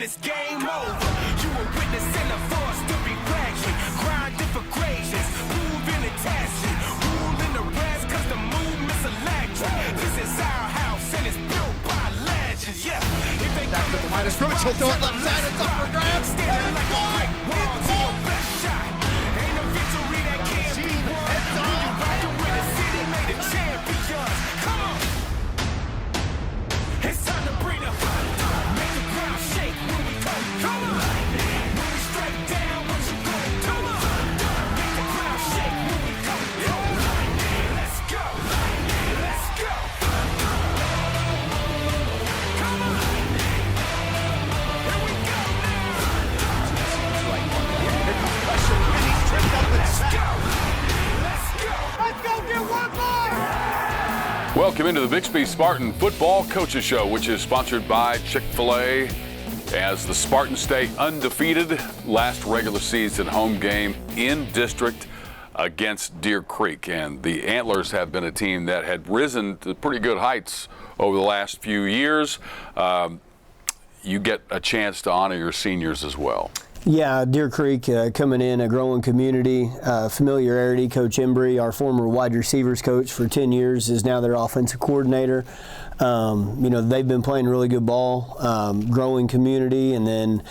It's game over. You were witnessing a force to be fraction. Grinding for gracious. Moving and tasking. Ruling the rest cause the movement's electric. This is our house and it's built by legends. Yeah. If they back to the line of scrimmage, he'll throw it left side. It's up for grabs. Standing like a brick wall to your best shot. Ain't no victory that can't be won. When you rockin' with the city made of champions. Come on. It's time to bring the thunder. Make the ground shake when we come. Come on. When we strike down, what you go? Come on. Make the ground shake when we come. Let's go. Let's go. Come on. Here we go And he's tripped up and sacked. Let's go. Let's go get one more. Welcome into the Bixby Spartan Football Coaches Show, which is sponsored by Chick-fil-A. As the Spartans stay undefeated, last regular season home game in district against Deer Creek. And the Antlers have been a team that had risen to pretty good heights over the last few years. You get a chance to honor your seniors as well. Yeah, Deer Creek coming in, a growing community, familiarity. Coach Embry, our former wide receivers coach for 10 years, is now their offensive coordinator. They've been playing really good ball, growing community, and then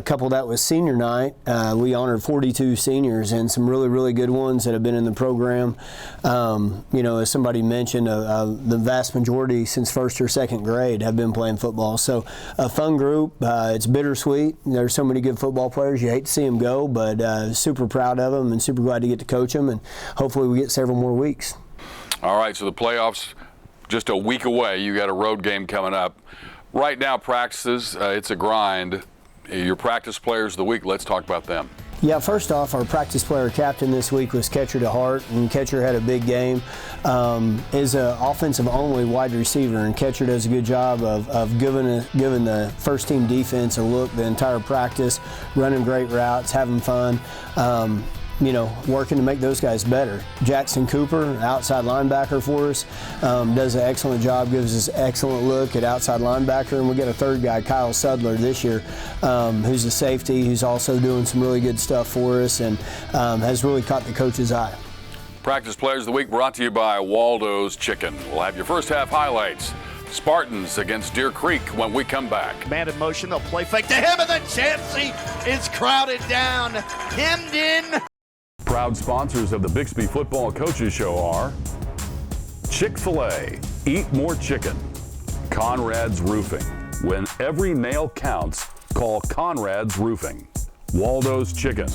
couple that with senior night. We honored 42 seniors and some really, really good ones that have been in the program. As somebody mentioned, the vast majority since first or second grade have been playing football. So a fun group. It's bittersweet. There's so many good football players. You hate to see them go, but super proud of them and super glad to get to coach them, and hopefully we get several more weeks. All right, so the playoffs just a week away. You got a road game coming up. Right now, practices, it's a grind. Your practice players of the week, let's talk about them. Yeah, first off, our practice player captain this week was Catcher DeHart, and Catcher had a big game. Is an offensive-only wide receiver, and Catcher does a good job of giving the first-team defense a look the entire practice, running great routes, having fun. Working to make those guys better. Jackson Cooper, outside linebacker for us, does an excellent job, gives us excellent look at outside linebacker. And we got a third guy, Kyle Sudler, this year, who's a safety, who's also doing some really good stuff for us and has really caught the coach's eye. Practice Players of the Week brought to you by Waldo's Chicken. We'll have your first half highlights. Spartans against Deer Creek when we come back. Man in motion, they'll play fake to him, and then Chansey is crowded down, hemmed in. Proud sponsors of the Bixby Football Coaches Show are Chick-fil-A, eat more chicken. Conrad's Roofing, when every nail counts, call Conrad's Roofing. Waldo's Chicken,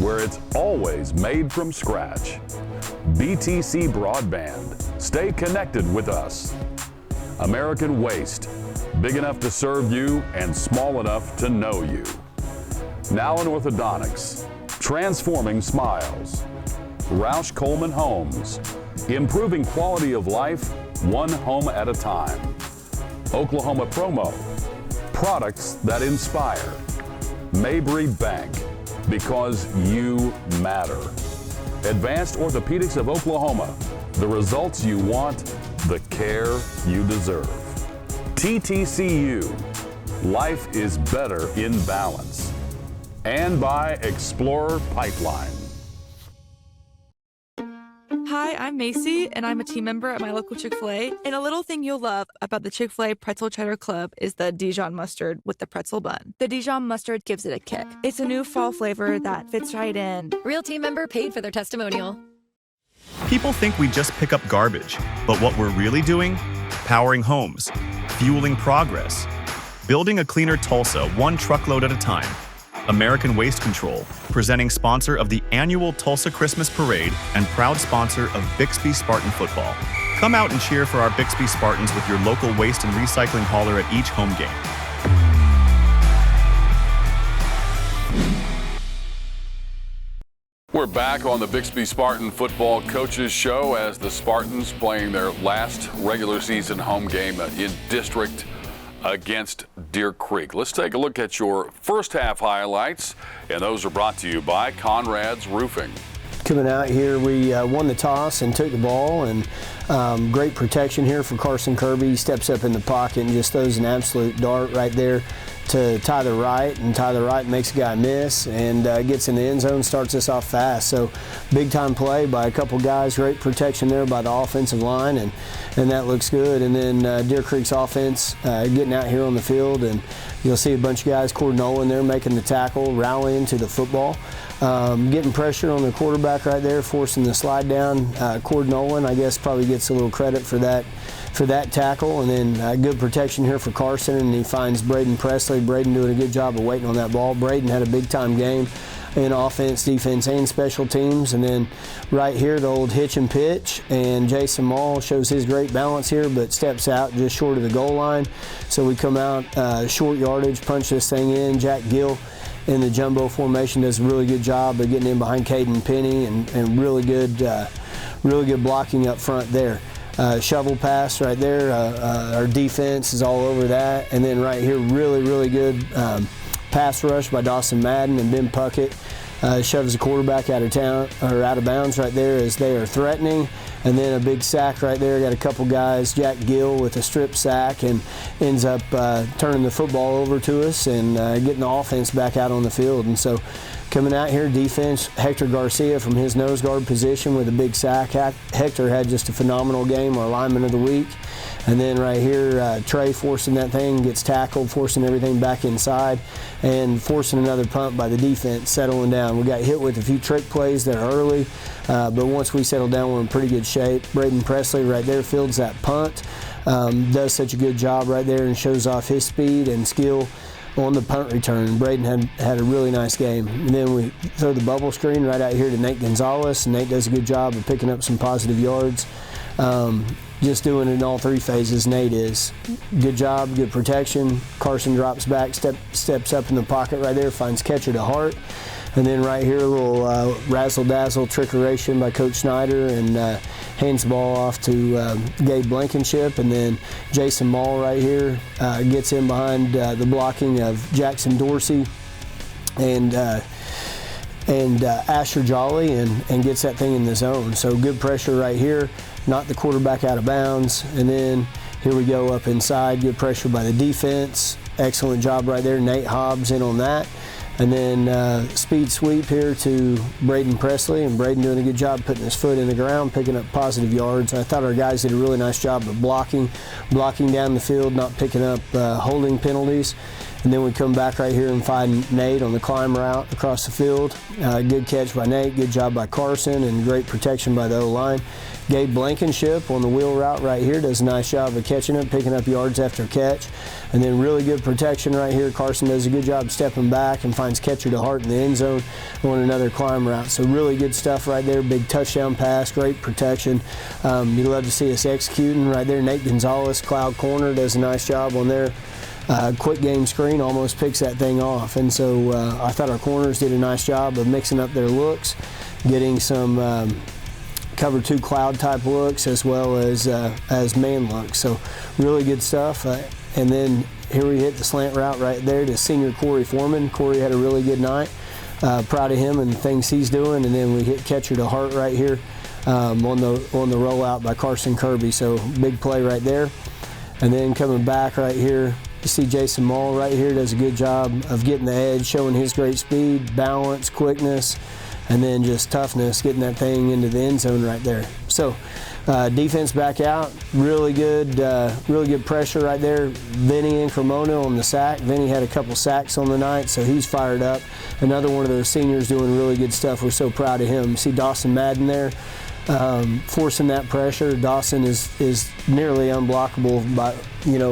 where it's always made from scratch. BTC Broadband, stay connected with us. American Waste, big enough to serve you and small enough to know you. Now in Orthodontics, transforming smiles. Roush Coleman Homes, improving quality of life one home at a time. Oklahoma Promo, products that inspire. Mabry Bank, because you matter. Advanced Orthopedics of Oklahoma, the results you want, the care you deserve. TTCU, life is better in balance. And by Explorer Pipeline. Hi, I'm Macy, and I'm a team member at my local Chick-fil-A. And a little thing you'll love about the Chick-fil-A Pretzel Cheddar Club is the Dijon mustard with the pretzel bun. The Dijon mustard gives it a kick. It's a new fall flavor that fits right in. Real team member paid for their testimonial. People think we just pick up garbage, but what we're really doing? Powering homes, fueling progress, building a cleaner Tulsa one truckload at a time. American Waste Control, presenting sponsor of the annual Tulsa Christmas Parade and proud sponsor of Bixby Spartan football. Come out and cheer for our Bixby Spartans with your local waste and recycling hauler at each home game. We're back on the Bixby Spartan Football Coaches Show as the Spartans playing their last regular season home game in district against Deer Creek. Let's take a look at your first half highlights, and those are brought to you by Conrad's Roofing. Coming out here, we won the toss and took the ball, and Great protection here for Carson Kirby. He steps up in the pocket and just throws an absolute dart right there to tie the right, and tie the right makes a guy miss and gets in the end zone, starts us off fast. So big time play by a couple guys, great protection there by the offensive line, and that looks good. And then Deer Creek's offense getting out here on the field, and you'll see a bunch of guys, Cord Nolan there making the tackle, rallying to the football. Getting pressure on the quarterback right there, forcing the slide down. Cord Nolan, I guess, probably gets a little credit for that tackle. And then good protection here for Carson, and he finds Braden Presley. Braden doing a good job of waiting on that ball. Braden had a big-time game in offense, defense, and special teams. And then right here, the old hitch and pitch, and Jason Mall shows his great balance here, but steps out just short of the goal line. So we come out short yardage, punch this thing in. Jack Gill in the jumbo formation does a really good job of getting in behind Caden Penny, and really good blocking up front there. Shovel pass right there. Our defense is all over that. And then right here, really good pass rush by Dawson Madden, and Ben Puckett shoves the quarterback out of bounds right there as they are threatening. And then a big sack right there. Got a couple guys, Jack Gill with a strip sack, and ends up turning the football over to us and getting the offense back out on the field. And so coming out here, defense, Hector Garcia from his nose guard position with a big sack. Hector had just a phenomenal game, our lineman of the week. And then right here, Trey forcing that thing, gets tackled, forcing everything back inside, and forcing another punt by the defense, settling down. We got hit with a few trick plays there early, but once we settled down, we're in pretty good shape. Braden Presley right there fields that punt, does such a good job right there and shows off his speed and skill on the punt return. Braden had a really nice game. And then we throw the bubble screen right out here to Nate Gonzalez, and Nate does a good job of picking up some positive yards. Just doing it in all three phases, Nate is. Good job, good protection. Carson drops back, steps up in the pocket right there, finds catcher to heart. And then right here, a little razzle-dazzle trickeration by Coach Snyder, and hands the ball off to Gabe Blankenship. And then Jason Mall right here gets in behind the blocking of Jackson Dorsey and Asher Jolly, and gets that thing in the zone. So good pressure right here. Knock the quarterback out of bounds, and then here we go up inside. Good pressure by the defense. Excellent job right there. Nate Hobbs in on that. And then speed sweep here to Braden Presley, and Braden doing a good job putting his foot in the ground, picking up positive yards. I thought our guys did a really nice job of blocking down the field, not picking up holding penalties. And then we come back right here and find Nate on the climb route across the field. Good catch by Nate, good job by Carson, and great protection by the O-line. Gabe Blankenship on the wheel route right here does a nice job of catching it, picking up yards after catch. And then really good protection right here. Carson does a good job stepping back and finds catcher to heart in the end zone on another climb route. So really good stuff right there. Big touchdown pass, great protection. You'd love to see us executing right there. Nate Gonzalez, cloud corner, does a nice job on there. Quick game screen almost picks that thing off. And so I thought our corners did a nice job of mixing up their looks, getting some cover two cloud type looks as well as man looks. So really good stuff. And then here we hit the slant route right there to senior Corey Foreman. Corey had a really good night. Proud of him and the things he's doing. And then we hit catcher to heart right here on the rollout by Carson Kirby. So big play right there. And then coming back right here, you see Jason Mall right here does a good job of getting the edge, showing his great speed, balance, quickness, and then just toughness, getting that thing into the end zone right there. So defense back out, really good pressure right there. Vinny and Cremona on the sack. Vinny had a couple sacks on the night, so he's fired up. Another one of those seniors doing really good stuff. We're so proud of him. See Dawson Madden there, forcing that pressure. Dawson is nearly unblockable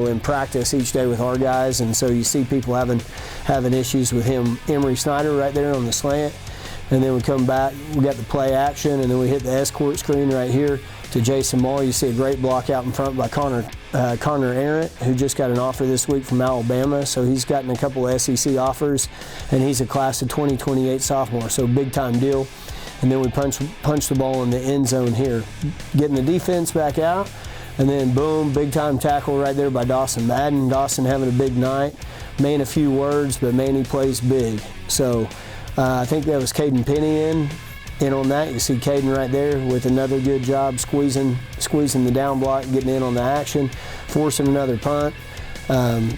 in practice each day with our guys, and so you see people having issues with him. Emery Snyder right there on the slant. And then we come back, we got the play action, and then we hit the escort screen right here to Jason Mall. You see a great block out in front by Connor Arndt, who just got an offer this week from Alabama. So he's gotten a couple of SEC offers, and he's a class of 2028 sophomore, so big time deal. And then we punch the ball in the end zone here, getting the defense back out, and then boom, big time tackle right there by Dawson Madden. Dawson having a big night. Man, a few words, but man, he plays big. So I think that was Caden Penny in in on that. You see Caden right there with another good job squeezing the down block, getting in on the action, forcing another punt.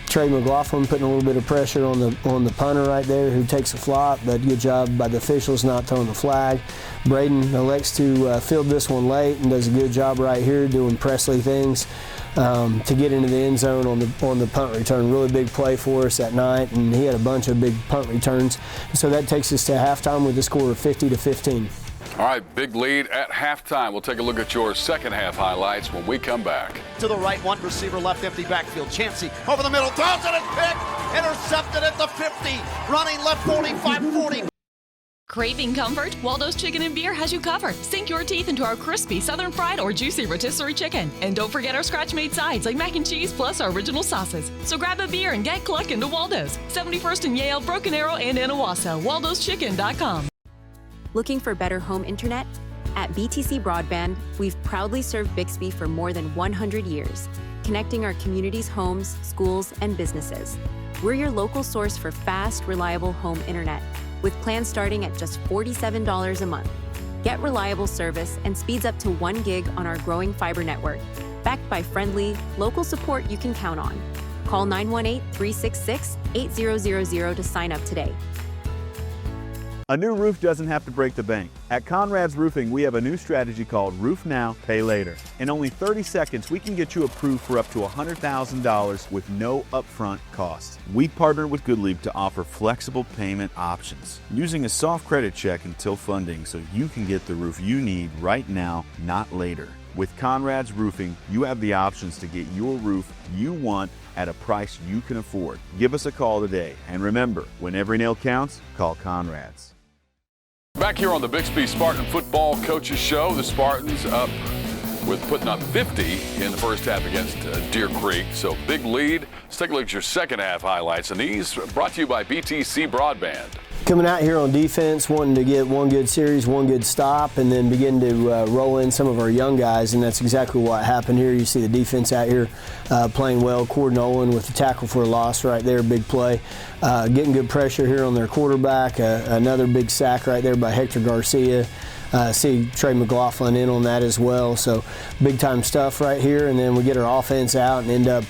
Trey McLaughlin putting a little bit of pressure on the punter right there, who takes a flop, but good job by the officials not throwing the flag. Braden elects to field this one late and does a good job right here doing Presley things to get into the end zone on the punt return. Really big play for us that night, and he had a bunch of big punt returns. So that takes us to halftime with a score of 50-15. All right, big lead at halftime. We'll take a look at your second half highlights when we come back. To the right, one receiver left, empty backfield. Chancey over the middle, throws it, it's picked, intercepted at the 50, running left 45-40. Craving comfort? Waldo's Chicken and Beer has you covered. Sink your teeth into our crispy southern fried or juicy rotisserie chicken. And don't forget our scratch-made sides like mac and cheese plus our original sauces. So grab a beer and get clucking to Waldo's. 71st and Yale, Broken Arrow, and Anawasso. Waldo'sChicken.com. Looking for better home internet? At BTC Broadband, we've proudly served Bixby for more than 100 years, connecting our community's homes, schools, and businesses. We're your local source for fast, reliable home internet, with plans starting at just $47 a month. Get reliable service and speeds up to 1 gig on our growing fiber network, backed by friendly, local support you can count on. Call 918-366-8000 to sign up today. A new roof doesn't have to break the bank. At Conrad's Roofing, we have a new strategy called Roof Now, Pay Later. In only 30 seconds, we can get you approved for up to $100,000 with no upfront cost. We partnered with Goodleaf to offer flexible payment options, using a soft credit check until funding so you can get the roof you need right now, not later. With Conrad's Roofing, you have the options to get your roof you want at a price you can afford. Give us a call today. And remember, when every nail counts, call Conrad's. Back here on the Bixby Spartan Football Coaches Show, the Spartans up with putting up 50 in the first half against Deer Creek. So big lead. Let's take a look at your second half highlights. And these brought to you by BTC Broadband. Coming out here on defense, wanting to get one good series, one good stop, and then begin to roll in some of our young guys, and that's exactly what happened here. You see the defense out here playing well. Cord Nolan with the tackle for a loss right there, big play. Getting good pressure here on their quarterback. Another big sack right there by Hector Garcia. See Trey McLaughlin in on that as well. So big time stuff right here, and then we get our offense out and end up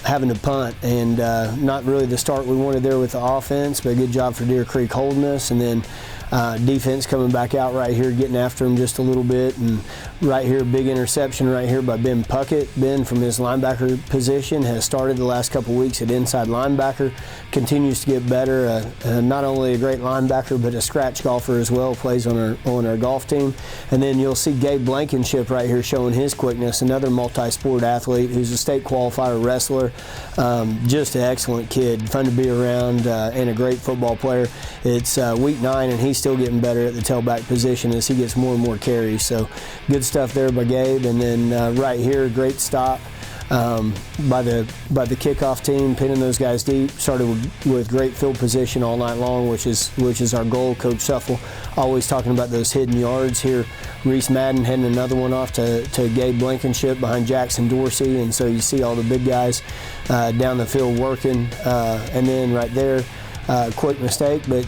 having to punt, and not really the start we wanted there with the offense, but a good job for Deer Creek holding us, and then defense coming back out right here, getting after him just a little bit, and right here, big interception right here by Ben Puckett. Ben, from his linebacker position, has started the last couple weeks at inside linebacker, continues to get better. Not only a great linebacker, but a scratch golfer as well, plays on our golf team. And then you'll see Gabe Blankenship right here showing his quickness, another multi-sport athlete who's a state qualifier wrestler. Just an excellent kid, fun to be around, and a great football player. It's week 9, and he's still getting better at the tailback position as he gets more and more carries. So good stuff there by Gabe. And then right here, great stop by the kickoff team, pinning those guys deep. Started with great field position all night long, which is our goal. Coach Suffel always talking about those hidden yards here. Reese Madden heading another one off to Gabe Blankenship behind Jackson Dorsey, and so you see all the big guys down the field working. And then right there, quick mistake, but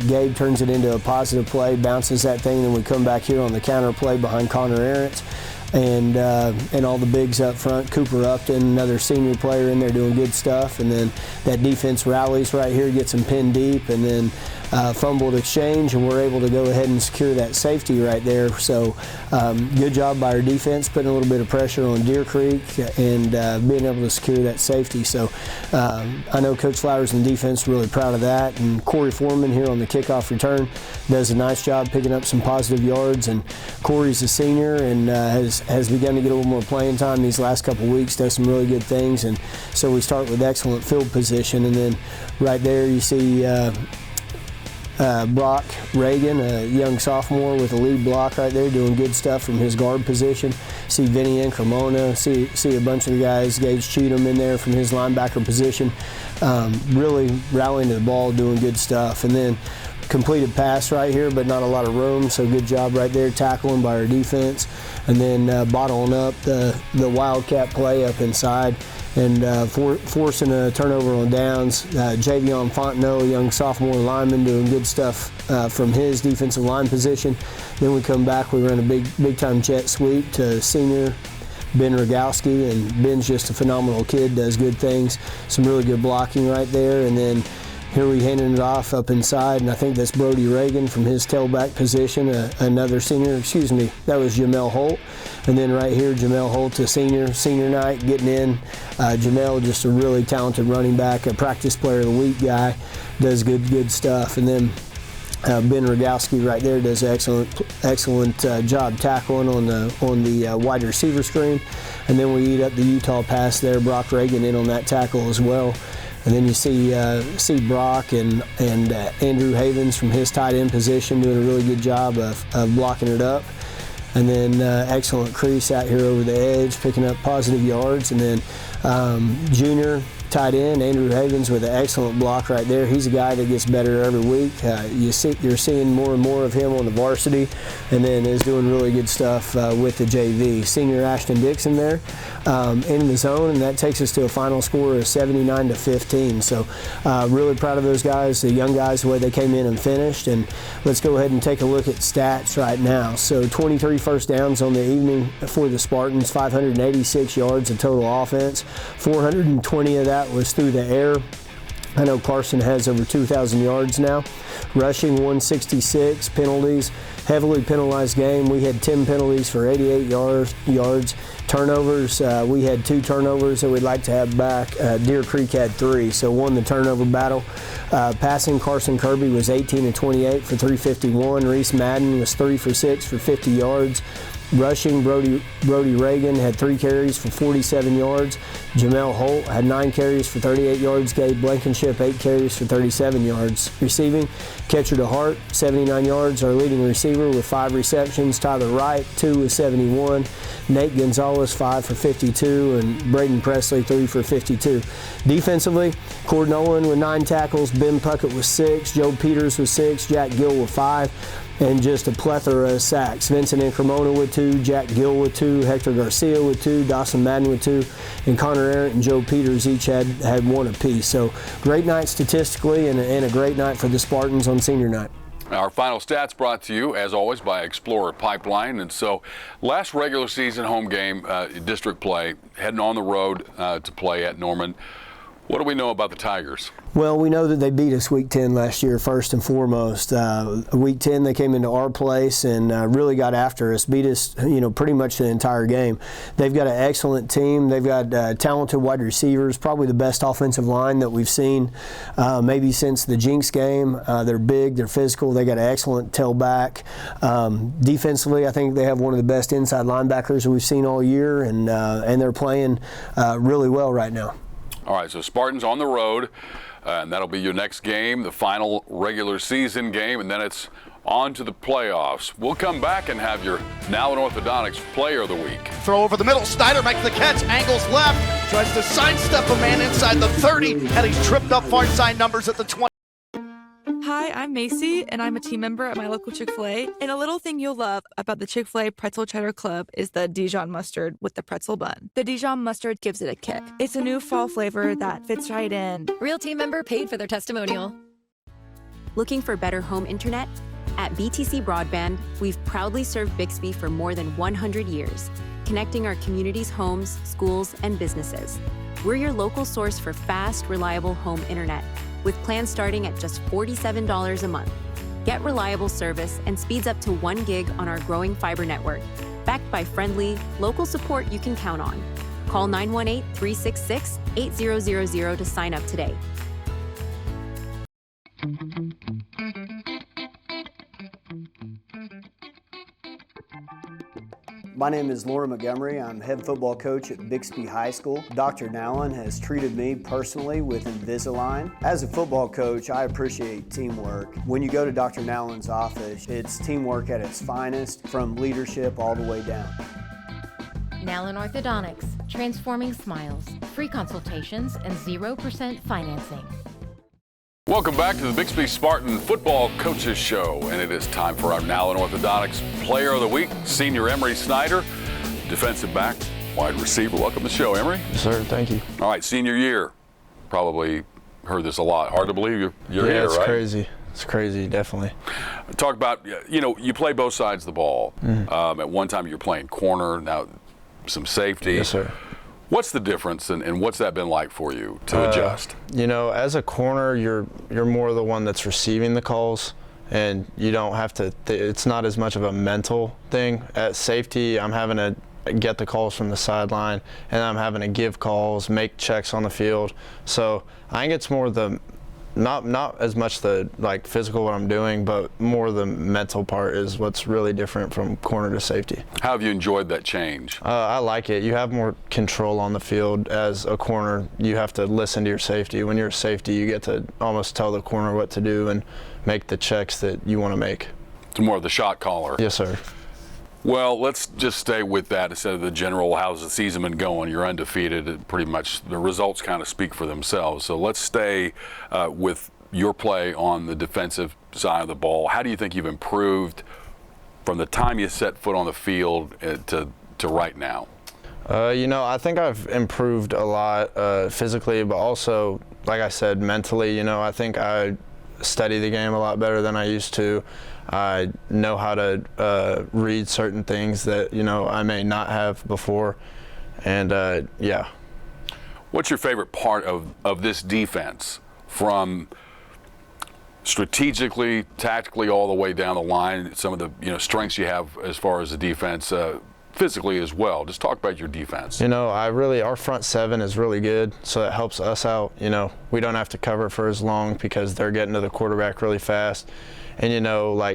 Gabe turns it into a positive play, bounces that thing, and we come back here on the counter play behind Connor Arentz, and all the bigs up front. Cooper Upton, another senior player in there doing good stuff, and then that defense rallies right here, gets them pinned deep, and then fumbled exchange, and we're able to go ahead and secure that safety right there. So good job by our defense, putting a little bit of pressure on Deer Creek and being able to secure that safety. So I know Coach Flowers and defense are really proud of that, and Corey Foreman here on the kickoff return does a nice job picking up some positive yards, and Corey's a senior and has begun to get a little more playing time these last couple weeks, does some really good things, and so we start with excellent field position. And then right there you see Brock Reagan, a young sophomore with a lead block right there, doing good stuff from his guard position. See Vinny Cremona, see a bunch of the guys, Gage Cheatham in there from his linebacker position, really rallying to the ball, doing good stuff. And then completed pass right here, but not a lot of room, so good job right there tackling by our defense. And then bottling up the Wildcat play up inside. forcing a turnover on downs. Javion Fontenot, a young sophomore lineman, doing good stuff from his defensive line position. Then we come back, we run a big time jet sweep to senior Ben Rogowski, and Ben's just a phenomenal kid, does good things. Some really good blocking right there, and then here we handing it off up inside, and I think that's Brody Reagan from his tailback position, another senior. Excuse me, that was Jamel Holt. And then right here, Jamel Holt, a senior night, getting in. Jamel, just a really talented running back, a practice player of the week guy, does good stuff. And then Ben Rogowski right there does an excellent job tackling on the wide receiver screen. And then we eat up the Utah pass there. Brock Reagan in on that tackle as well. And then you see Brock and Andrew Havens from his tight end position doing a really good job of blocking it up. And then excellent crease out here over the edge, picking up positive yards. And then junior tight end Andrew Havens with an excellent block right there. He's a guy that gets better every week. You're seeing more and more of him on the varsity, and then is doing really good stuff with the JV. Senior Ashton Dixon there in the zone, and that takes us to a final score of 79-15. So really proud of those guys, the young guys, the way they came in and finished. And let's go ahead and take a look at stats right now. So 23 first downs on the evening for the Spartans, 586 yards of total offense, 420 of that was through the air. I know Carson has over 2,000 yards now. Rushing 166, penalties, heavily penalized game. We had 10 penalties for 88 yards. Turnovers, we had 2 turnovers that we'd like to have back. Deer Creek had 3, so won the turnover battle. Passing, Carson Kirby was 18-28 for 351. Reese Madden was 3 for 6 for 50 yards. Rushing, Brody Reagan had 3 carries for 47 yards. Jamel Holt had 9 carries for 38 yards. Gabe Blankenship 8 carries for 37 yards. Receiving, Catcher DeHart 79 yards, our leading receiver with 5 receptions. Tyler Wright 2 with 71. Nate Gonzalez 5 for 52, and Braden Presley 3 for 52. Defensively, Cord Nolan with 9 tackles, Ben Puckett with 6, Joe Peters with 6, Jack Gill with 5. And just a plethora of sacks. Vincent Incremona with 2, Jack Gill with 2, Hector Garcia with 2, Dawson Madden with 2, and Connor Arrett and Joe Peters each had 1 apiece. So great night statistically, and a great night for the Spartans on senior night. Our final stats brought to you, as always, by Explorer Pipeline. And so last regular season home game, district play, heading on the road to play at Norman. What do we know about the Tigers? Well, we know that they beat us Week 10 last year, first and foremost. Week 10, they came into our place and really got after us, beat us, pretty much the entire game. They've got an excellent team. They've got talented wide receivers, probably the best offensive line that we've seen maybe since the Jinx game. They're big, they're physical, they got an excellent tailback. Defensively, I think they have one of the best inside linebackers that we've seen all year, and they're playing really well right now. All right, so Spartans on the road, and that'll be your next game, the final regular season game, and then it's on to the playoffs. We'll come back and have your Now in Orthodontics Player of the Week. Throw over the middle, Snyder makes the catch, angles left, tries to sidestep a man inside the 30, and he's tripped up far side numbers at the 20. Hi, I'm Macy, and I'm a team member at my local Chick-fil-A. And a little thing you'll love about the Chick-fil-A Pretzel Cheddar Club is the Dijon mustard with the pretzel bun. The Dijon mustard gives it a kick. It's a new fall flavor that fits right in. Real team member paid for their testimonial. Looking for better home internet? At BTC Broadband, we've proudly served Bixby for more than 100 years, connecting our community's homes, schools, and businesses. We're your local source for fast, reliable home internet, with plans starting at just $47 a month. Get reliable service and speeds up to 1 gig on our growing fiber network, backed by friendly, local support you can count on. Call 918-366-8000 to sign up today. My name is Laura Montgomery. I'm head football coach at Bixby High School. Dr. Nowlin has treated me personally with Invisalign. As a football coach, I appreciate teamwork. When you go to Dr. Nowlin's office, it's teamwork at its finest, from leadership all the way down. Nowlin Orthodontics, transforming smiles, free consultations, and 0% financing. Welcome back to the Bixby Spartan Football Coaches Show, and it is time for our Now in Orthodontics Player of the Week, Senior Emery Snyder, defensive back wide receiver. Welcome to the show, Emery. Yes, sir. Thank you. All right, senior year. Probably heard this a lot. Hard to believe you're yeah, here, it's right? crazy. It's crazy, definitely. Talk about, you play both sides of the ball. At one time you're playing corner, now some safety. Yes, sir. What's the difference, and what's that been like for you to adjust? As a corner, you're more the one that's receiving the calls, and you don't have to. It's not as much of a mental thing. At safety, I'm having to get the calls from the sideline, and I'm having to give calls, make checks on the field. So I think it's more the not as much the physical what I'm doing, but more the mental part is what's really different from corner to safety. How have you enjoyed that change? I like it. You have more control on the field. As a corner, you have to listen to your safety. When you're a safety, you get to almost tell the corner what to do and make the checks that you want to make. It's more of the shot caller. Yes, sir. Well, let's just stay with that instead of the general, how's the season been going? You're undefeated. Pretty much the results kind of speak for themselves. So let's stay with your play on the defensive side of the ball. How do you think you've improved from the time you set foot on the field to right now? I think I've improved a lot physically, but also, like I said, mentally. I think I study the game a lot better than I used to. I know how to read certain things that I may not have before, and yeah. What's your favorite part of this defense, from strategically, tactically, all the way down the line? Some of the strengths you have as far as the defense, physically as well. Just talk about your defense. Our front seven is really good, so it helps us out. We don't have to cover for as long because they're getting to the quarterback really fast. And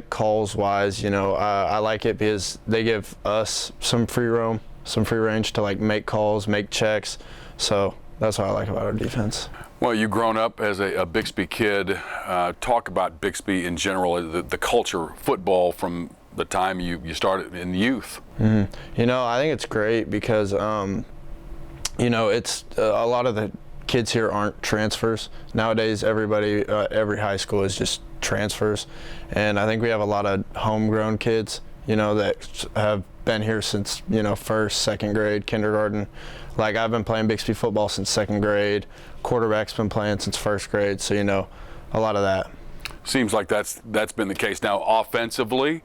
calls wise, I like it because they give us some free roam, some free range to make calls, make checks. So that's what I like about our defense. Well, you've grown up as a Bixby kid. Talk about Bixby in general, the culture, football from the time you started in youth. Mm-hmm. I think it's great because, it's a lot of the kids here aren't transfers. Nowadays, everybody, every high school is just transfers. And I think we have a lot of homegrown kids, that have been here since, first, second grade, kindergarten. I've been playing Bixby football since second grade. Quarterback's been playing since first grade. So, a lot of that. Seems like that's been the case. Now, offensively,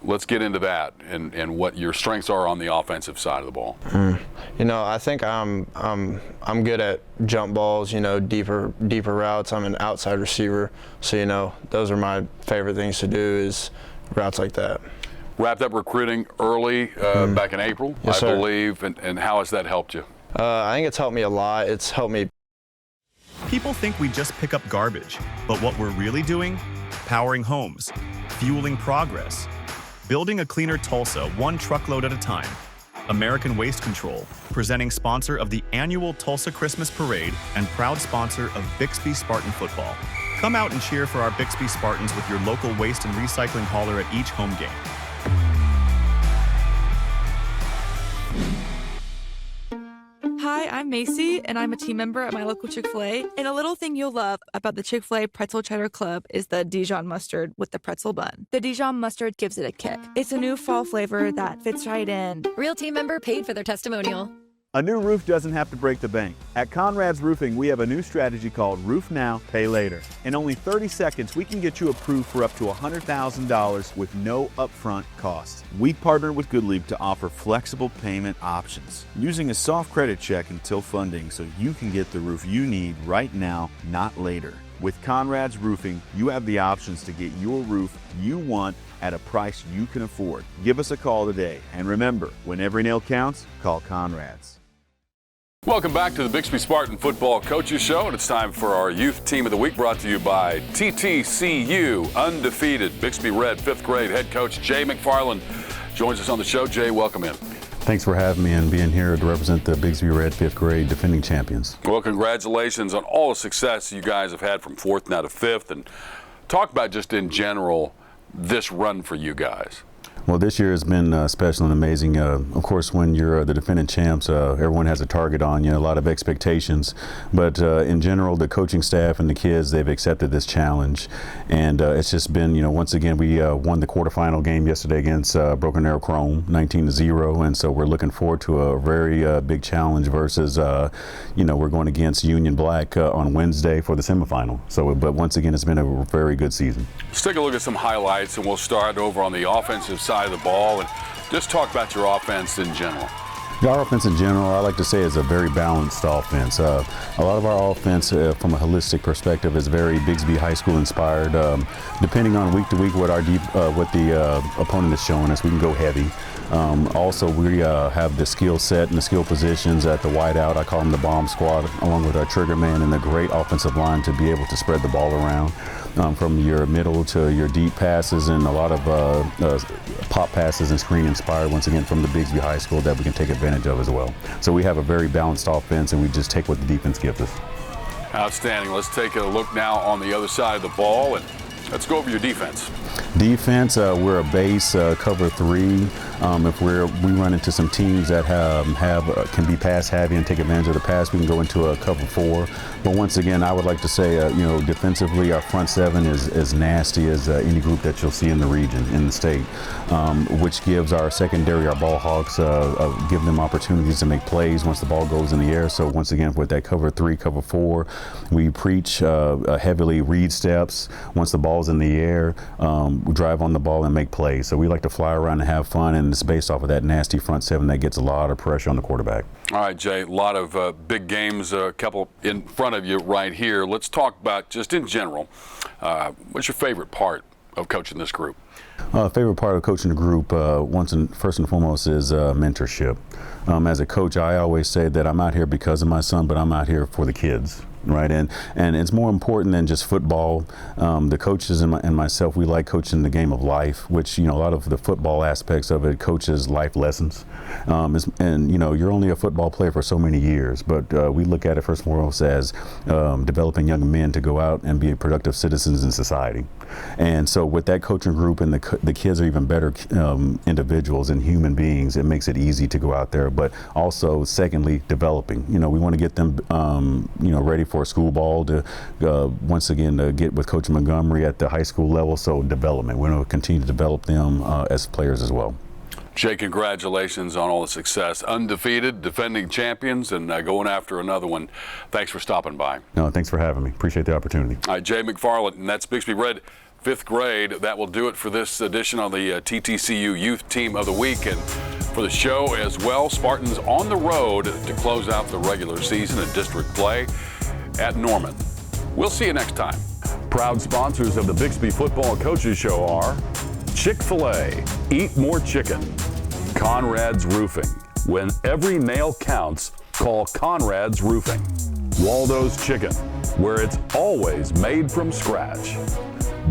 let's get into that and what your strengths are on the offensive side of the ball. I think I'm good at jump balls, deeper routes. I'm an outside receiver, so those are my favorite things to do is routes like that. Wrapped up recruiting early back in April, yes, I sir. believe, and how has that helped you? I think it's helped me a lot. It's helped me. People think we just pick up garbage, but what we're really doing? Powering homes, fueling progress, building a cleaner Tulsa one truckload at a time. American Waste Control, presenting sponsor of the annual Tulsa Christmas Parade and proud sponsor of Bixby Spartan football. Come out and cheer for our Bixby Spartans with your local waste and recycling hauler at each home game. Hi, I'm Macy, and I'm a team member at my local Chick-fil-A. And a little thing you'll love about the Chick-fil-A Pretzel Cheddar Club is the Dijon mustard with the pretzel bun. The Dijon mustard gives it a kick. It's a new fall flavor that fits right in. Real team member paid for their testimonial. A new roof doesn't have to break the bank. At Conrad's Roofing, we have a new strategy called Roof Now, Pay Later. In only 30 seconds, we can get you approved for up to $100,000 with no upfront cost. We partnered with Goodleap to offer flexible payment options, using a soft credit check until funding so you can get the roof you need right now, not later. With Conrad's Roofing, you have the options to get your roof you want at a price you can afford. Give us a call today. And remember, when every nail counts, call Conrad's. Welcome back to the Bixby Spartan Football Coaches Show, and it's time for our Youth Team of the Week, brought to you by TTCU, undefeated Bixby Red 5th grade head coach Jay McFarland joins us on the show. Jay, welcome in. Thanks for having me and being here to represent the Bixby Red 5th grade defending champions. Well, congratulations on all the success you guys have had from 4th now to 5th, and talk about just in general this run for you guys. Well, this year has been special and amazing. Of course, when you're the defending champs, everyone has a target on you, a lot of expectations. But in general, the coaching staff and the kids, they've accepted this challenge. And it's just been, once again, we won the quarterfinal game yesterday against Broken Arrow Chrome, 19-0. And so we're looking forward to a very big challenge versus, we're going against Union Black on Wednesday for the semifinal. So, but once again, it's been a very good season. Let's take a look at some highlights, and we'll start over on the offensive side of the ball and just talk about your offense in general. Our offense in general, I like to say, is a very balanced offense. A lot of our offense, from a holistic perspective, is very Bixby High School inspired. Depending on week to week what the opponent is showing us, we can go heavy. Also, we have the skill set and the skill positions at the wideout. I call them the bomb squad, along with our trigger man and the great offensive line to be able to spread the ball around. From your middle to your deep passes, and a lot of pop passes and screen inspired, once again, from the Bixby High School that we can take advantage of as well. So we have a very balanced offense, and we just take what the defense gives us. Outstanding. Let's take a look now on the other side of the ball, and let's go over your defense. Defense, we're a base cover 3. If we run into some teams that can be pass heavy and take advantage of the pass, we can go into a cover 4. But once again, I would like to say, defensively, our front 7 is as nasty as any group that you'll see in the region, in the state, which gives our secondary, our ball hawks, give them opportunities to make plays once the ball goes in the air. So once again, with that cover 3, cover 4, we preach heavily read steps. Once the ball's in the air, we drive on the ball and make plays. So we like to fly around and have fun, and it's based off of that nasty front 7 that gets a lot of pressure on the quarterback. All right, Jay, a lot of big games, a couple in front of you right here. Let's talk about, just in general, what's your favorite part of coaching this group? Favorite part of coaching the group, first and foremost, is mentorship. As a coach, I always say that I'm out here because of my son, but I'm out here for the kids. Right, and it's more important than just football. The coaches and myself, we like coaching the game of life, which, a lot of the football aspects of it coaches life lessons. You're only a football player for so many years, but we look at it first and foremost as developing young men to go out and be productive citizens in society. And so with that coaching group, and the kids are even better individuals and human beings, it makes it easy to go out there. But also, secondly, developing. We want to get them, ready for school ball to once again get with Coach Montgomery at the high school level. So development, we're going to continue to develop them as players as well. Jay, congratulations on all the success. Undefeated, defending champions, and going after another one. Thanks for stopping by. No, thanks for having me. Appreciate the opportunity. All right, Jay McFarland, and that's Bixby Red 5th grade. That will do it for this edition on the TTCU Youth Team of the Week. And for the show as well, Spartans on the road to close out the regular season in district play at Norman. We'll see you next time. Proud sponsors of the Bixby Football Coaches Show are Chick-fil-A, Eat More Chicken, Conrad's Roofing. When every nail counts, call Conrad's Roofing. Waldo's Chicken, where it's always made from scratch.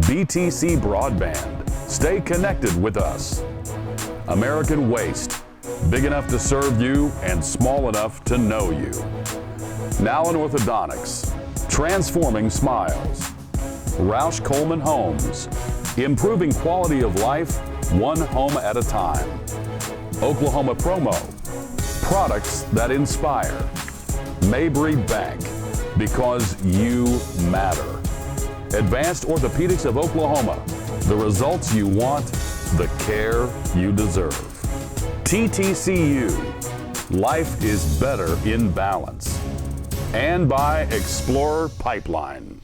BTC Broadband, stay connected with us. American Waste, big enough to serve you and small enough to know you. Nallen Orthodontics, transforming smiles. Roush Coleman Homes, improving quality of life one home at a time. Oklahoma Promo, products that inspire. Mabry Bank, because you matter. Advanced Orthopedics of Oklahoma, the results you want, the care you deserve. TTCU, life is better in balance. And by Explorer Pipeline.